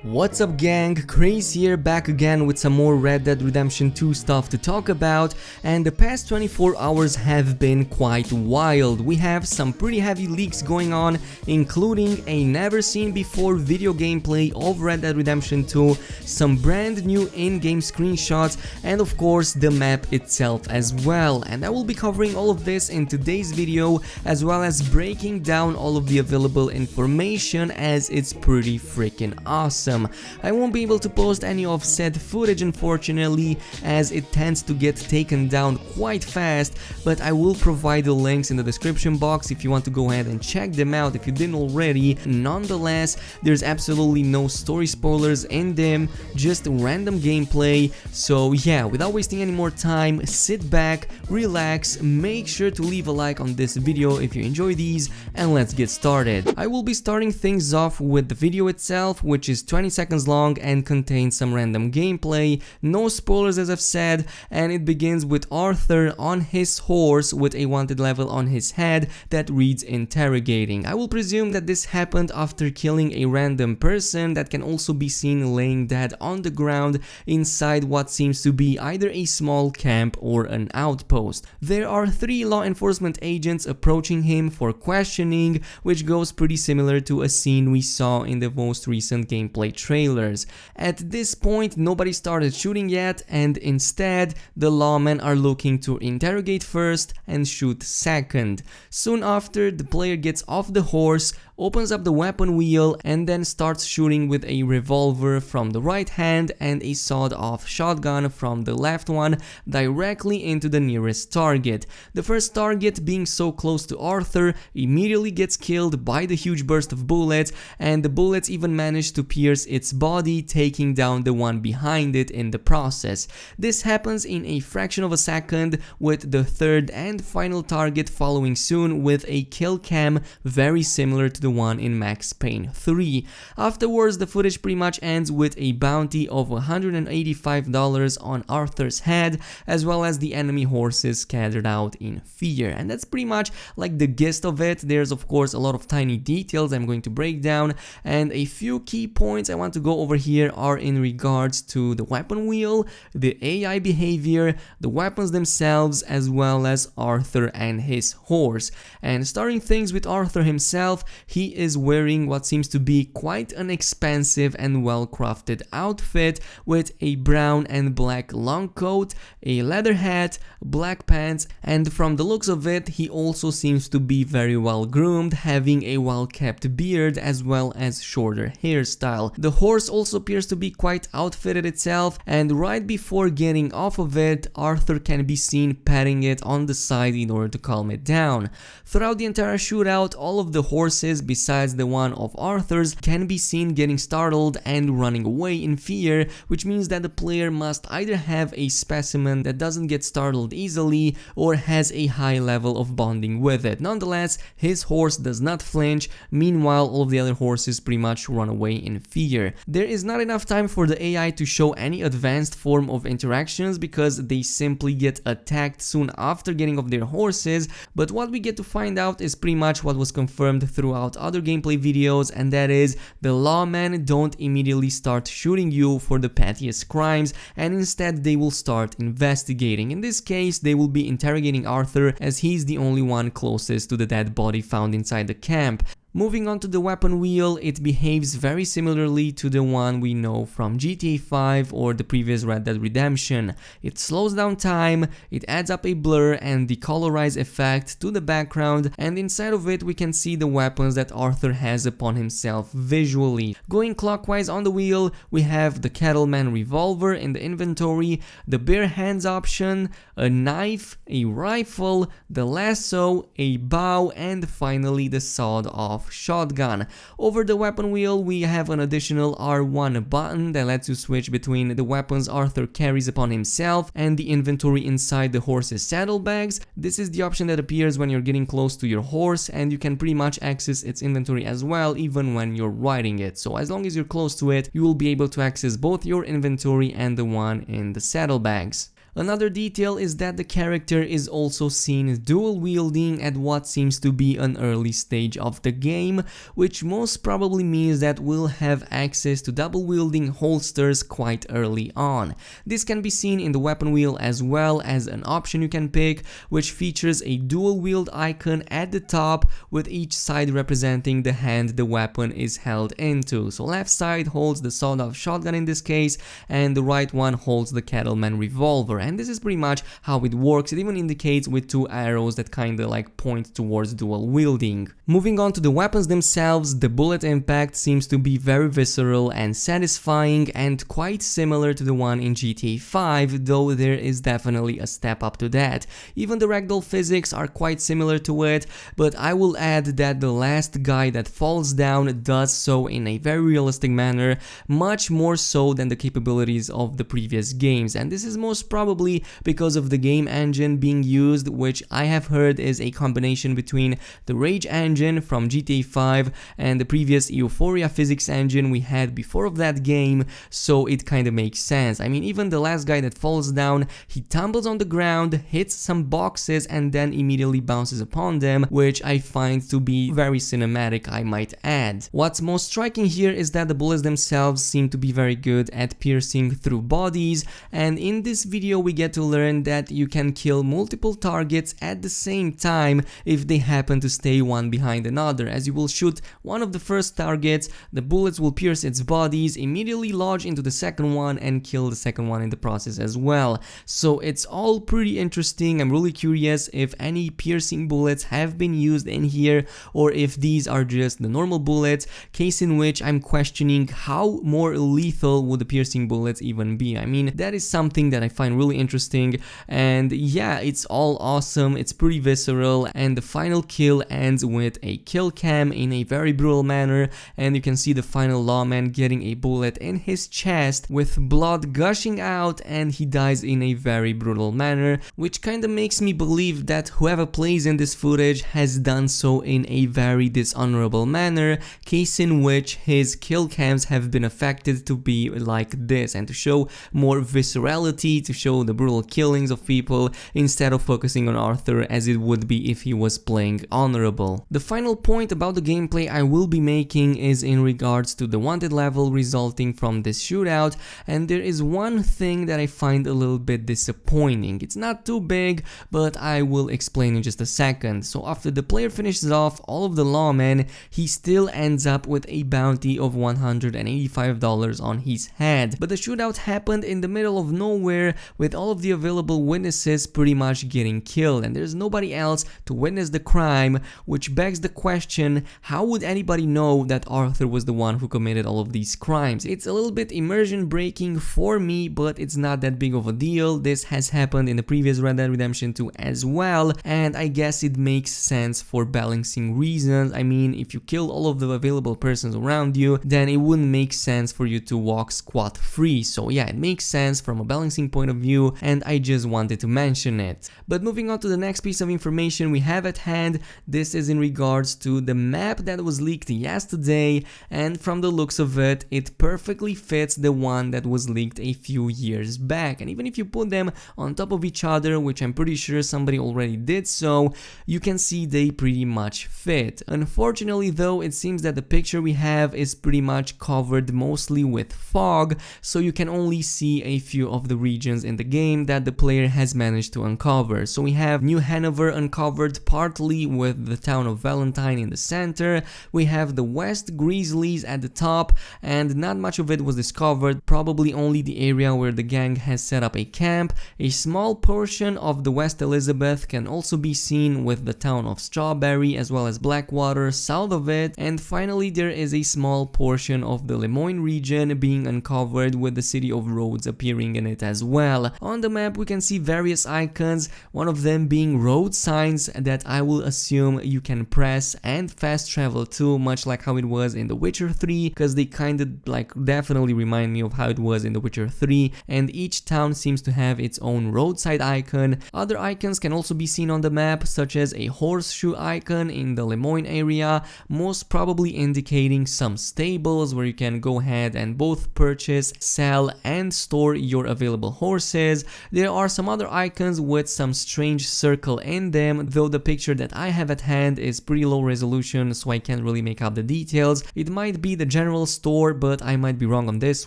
What's up gang, Khraze here, back again with some more Red Dead Redemption 2 stuff to talk about, and the past 24 hours have been quite wild. We have some pretty heavy leaks going on, including a never seen before video gameplay of Red Dead Redemption 2, some brand new in-game screenshots, and of course the map itself as well. And I will be covering all of this in today's video, as well as breaking down all of the available information, as it's pretty freaking awesome. I won't be able to post any of said footage unfortunately, as it tends to get taken down quite fast, but I will provide the links in the description box if you want to go ahead and check them out if you didn't already. Nonetheless, there's absolutely no story spoilers in them, just random gameplay. So yeah, without wasting any more time, sit back, relax, make sure to leave a like on this video if you enjoy these, and let's get started. I will be starting things off with the video itself, which is 20 seconds long and contains some random gameplay, no spoilers as I've said, and it begins with Arthur on his horse with a wanted level on his head that reads interrogating. I will presume that this happened after killing a random person that can also be seen laying dead on the ground inside what seems to be either a small camp or an outpost. There are 3 law enforcement agents approaching him for questioning, which goes pretty similar to a scene we saw in the most recent gameplay trailers. At this point, nobody started shooting yet, and instead the lawmen are looking to interrogate first and shoot second. Soon after, the player gets off the horse, opens up the weapon wheel, and then starts shooting with a revolver from the right hand and a sawed-off shotgun from the left one directly into the nearest target. The first target, being so close to Arthur, immediately gets killed by the huge burst of bullets, and the bullets even manage to pierce its body, taking down the one behind it in the process. This happens in a fraction of a second, with the third and final target following soon with a kill cam very similar to the one in Max Payne 3. Afterwards, the footage pretty much ends with a bounty of $185 on Arthur's head, as well as the enemy horses scattered out in fear. And that's pretty much like the gist of it. There's of course a lot of tiny details I'm going to break down, and a few key points I want to go over here are in regards to the weapon wheel, the AI behavior, the weapons themselves, as well as Arthur and his horse. And starting things with Arthur himself, he is wearing what seems to be quite an expensive and well-crafted outfit with a brown and black long coat, a leather hat, black pants, and from the looks of it, he also seems to be very well groomed, having a well-kept beard as well as shorter hairstyle. The horse also appears to be quite outfitted itself, and right before getting off of it, Arthur can be seen patting it on the side in order to calm it down. Throughout the entire shootout, all of the horses besides the one of Arthur's can be seen getting startled and running away in fear, which means that the player must either have a specimen that doesn't get startled easily or has a high level of bonding with it. Nonetheless, his horse does not flinch, meanwhile all of the other horses pretty much run away in fear. There is not enough time for the AI to show any advanced form of interactions because they simply get attacked soon after getting off their horses, but what we get to find out is pretty much what was confirmed throughout other gameplay videos, and that is the lawmen don't immediately start shooting you for the pettiest crimes, and instead they will start investigating. In this case, they will be interrogating Arthur, as he's the only one closest to the dead body found inside the camp. Moving on to the weapon wheel, it behaves very similarly to the one we know from GTA 5 or the previous Red Dead Redemption. It slows down time, it adds up a blur and decolorize effect to the background, and inside of it we can see the weapons that Arthur has upon himself visually. Going clockwise on the wheel, we have the Cattleman revolver in the inventory, the bare hands option, a knife, a rifle, the lasso, a bow, and finally the sawed-off shotgun. Over the weapon wheel, we have an additional R1 button that lets you switch between the weapons Arthur carries upon himself and the inventory inside the horse's saddlebags. This is the option that appears when you're getting close to your horse, and you can pretty much access its inventory as well even when you're riding it. So as long as you're close to it, you will be able to access both your inventory and the one in the saddlebags. Another detail is that the character is also seen dual wielding at what seems to be an early stage of the game, which most probably means that we'll have access to double wielding holsters quite early on. This can be seen in the weapon wheel as well as an option you can pick, which features a dual wield icon at the top with each side representing the hand the weapon is held into. So left side holds the sawed-off shotgun in this case, and the right one holds the Cattleman revolver, and this is pretty much how it works. It even indicates with two arrows that kinda like point towards dual wielding. Moving on to the weapons themselves, the bullet impact seems to be very visceral and satisfying and quite similar to the one in GTA 5, though there is definitely a step up to that. Even the ragdoll physics are quite similar to it, but I will add that the last guy that falls down does so in a very realistic manner, much more so than the capabilities of the previous games, and this is most probably because of the game engine being used, which I have heard is a combination between the Rage engine from GTA 5 and the previous Euphoria physics engine we had before of that game, so it kinda makes sense. I mean, even the last guy that falls down, he tumbles on the ground, hits some boxes and then immediately bounces upon them, which I find to be very cinematic, I might add. What's most striking here is that the bullets themselves seem to be very good at piercing through bodies, and in this video we get to learn that you can kill multiple targets at the same time if they happen to stay one behind another. As you will shoot one of the first targets, the bullets will pierce its bodies, immediately lodge into the second one and kill the second one in the process as well. So it's all pretty interesting. I'm really curious if any piercing bullets have been used in here or if these are just the normal bullets, case in which I'm questioning how more lethal would the piercing bullets even be. I mean, that is something that I find really interesting, and yeah, it's all awesome, it's pretty visceral, and the final kill ends with a kill cam in a very brutal manner, and you can see the final lawman getting a bullet in his chest with blood gushing out, and he dies in a very brutal manner, which kinda makes me believe that whoever plays in this footage has done so in a very dishonorable manner, case in which his kill cams have been affected to be like this and to show more viscerality, to show the brutal killings of people instead of focusing on Arthur as it would be if he was playing honorable. The final point about the gameplay I will be making is in regards to the wanted level resulting from this shootout, and there is one thing that I find a little bit disappointing. It's not too big, but I will explain in just a second. So after the player finishes off all of the lawmen, he still ends up with a bounty of $185 on his head. But the shootout happened in the middle of nowhere with all of the available witnesses pretty much getting killed, and there's nobody else to witness the crime, which begs the question, how would anybody know that Arthur was the one who committed all of these crimes? It's a little bit immersion breaking for me, but it's not that big of a deal. This has happened in the previous Red Dead Redemption 2 as well, and I guess it makes sense for balancing reasons. I mean, if you kill all of the available persons around you, then it wouldn't make sense for you to walk scot free. So yeah, it makes sense from a balancing point of view, and I just wanted to mention it. But moving on to the next piece of information we have at hand, this is in regards to the map that was leaked yesterday, and from the looks of it, it perfectly fits the one that was leaked a few years back. And even if you put them on top of each other, which I'm pretty sure somebody already did so, you can see they pretty much fit. Unfortunately though, it seems that the picture we have is pretty much covered mostly with fog, so you can only see a few of the regions in the game that the player has managed to uncover. So we have New Hanover uncovered partly with the town of Valentine in the center, we have the West Grizzlies at the top, and not much of it was discovered, probably only the area where the gang has set up a camp. A small portion of the West Elizabeth can also be seen with the town of Strawberry as well as Blackwater south of it, and finally there is a small portion of the Lemoyne region being uncovered with the city of Rhodes appearing in it as well. On the map we can see various icons, one of them being road signs that I will assume you can press and fast travel to, much like how it was in The Witcher 3, because they kind of like definitely remind me of how it was in The Witcher 3, and each town seems to have its own roadside icon. Other icons can also be seen on the map, such as a horseshoe icon in the Lemoyne area, most probably indicating some stables where you can go ahead and both purchase, sell and store your available horses. is. There are some other icons with some strange circle in them, though the picture that I have at hand is pretty low resolution, so I can't really make out the details. It might be the general store, but I might be wrong on this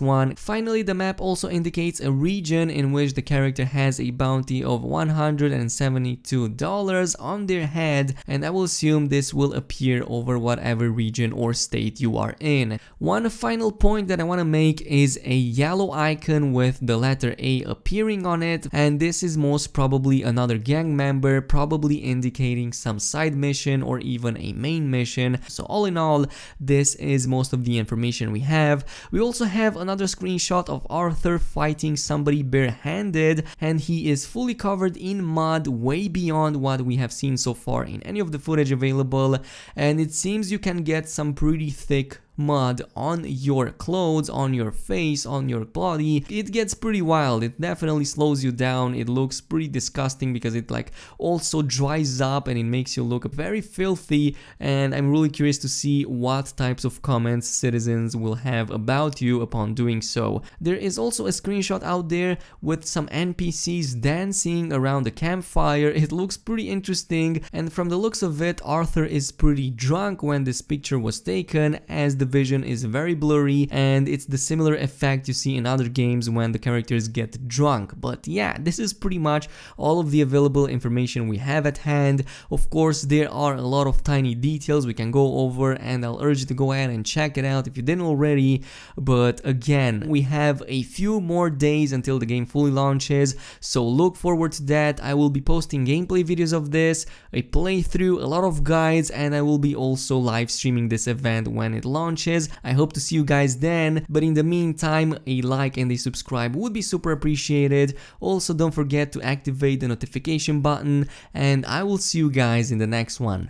one. Finally, the map also indicates a region in which the character has a bounty of $172 on their head, and I will assume this will appear over whatever region or state you are in. One final point that I want to make is a yellow icon with the letter A appearing on it, and this is most probably another gang member, probably indicating some side mission or even a main mission. So all in all, this is most of the information we have. We also have another screenshot of Arthur fighting somebody barehanded, and he is fully covered in mud, way beyond what we have seen so far in any of the footage available, and it seems you can get some pretty thick mud on your clothes, on your face, on your body. It gets pretty wild. It definitely slows you down. It looks pretty disgusting because it like also dries up and it makes you look very filthy, and I'm really curious to see what types of comments citizens will have about you upon doing so. There is also a screenshot out there with some NPCs dancing around the campfire. It looks pretty interesting, and from the looks of it, Arthur is pretty drunk when this picture was taken, as the vision is very blurry, and it's the similar effect you see in other games when the characters get drunk. But yeah, this is pretty much all of the available information we have at hand. Of course, there are a lot of tiny details we can go over, and I'll urge you to go ahead and check it out if you didn't already. But again, we have a few more days until the game fully launches, so look forward to that. I will be posting gameplay videos of this, a playthrough, a lot of guides, and I will be also live streaming this event when it launches. I hope to see you guys then, but in the meantime, a like and a subscribe would be super appreciated. Also, don't forget to activate the notification button, and I will see you guys in the next one.